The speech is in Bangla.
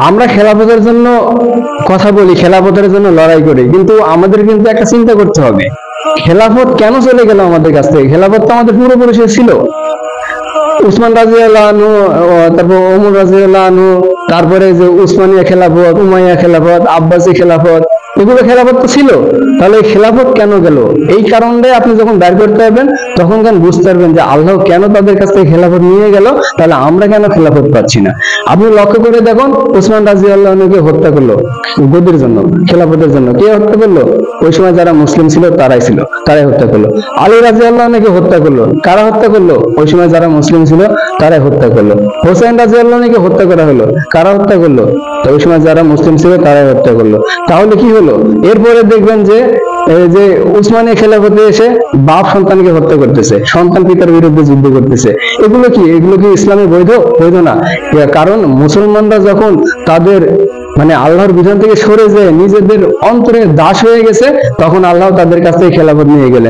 আমরা খেলাফতের জন্য কথা বলি, খেলাফতের জন্য লড়াই করি, কিন্তু আমাদের কিন্তু একটা চিন্তা করতে হবে, খেলাফত কেন চলে গেল আমাদের কাছ থেকে? খেলাফত তো আমাদের পূর্বপুরুষের ছিল। উসমান রাদিয়াল্লাহু আনহু, তারপর ওমর রাদিয়াল্লাহু আনহু, তারপরে যে উসমানিয়া খেলাফত, উমাইয়া খেলাফত, আব্বাসী খেলাফত, এগুলো খেলাফত তো ছিল। তাহলে এই খেলাফত কেন গেল? এই কারণটাই আপনি যখন বের করতে পারবেন তখন কেন বুঝতে পারবেন যে আল্লাহ কেন তাদের কাছ থেকে খেলাফত নিয়ে গেল, তাহলে আমরা কেন খেলাফত পাচ্ছি না। আপনি লক্ষ্য করে দেখুন, উসমান রাদিয়াল্লাহু আনহুকে হত্যা করলো গদির জন্য, খেলাফতের জন্য। কে হত্যা করলো? ওই সময় যারা মুসলিম ছিল তারাই ছিল, তারাই হত্যা করলো। আলী রাদিয়াল্লাহু আনহুকে হত্যা করলো, কারা হত্যা করলো? ওই সময় যারা মুসলিম ছিল তারাই হত্যা করলো। হোসেন রাদিয়াল্লাহু আনহুকে হত্যা করা হলো, কারা হত্যা করলো? তো ওই সময় যারা মুসলিম ছিল তারাই হত্যা করলো। তাহলে কি হলো? এরপরে দেখবেন যে এই যে উসমানীয় খেলাফতে এসে বাপ সন্তানকে হত্যা করতেছে, সন্তান পিতার বিরুদ্ধে যুদ্ধ করতেছে। এগুলো কি ইসলামে বৈধ? বৈধ না। কারণ মুসলমানরা যখন তাদের মানে আল্লাহর বিধান থেকে সরে যায়, নিজেদের অন্তরে দাস হয়ে গেছে, তখন আল্লাহ তাদের কাছ থেকে খেলাফত নিয়ে গেলেন।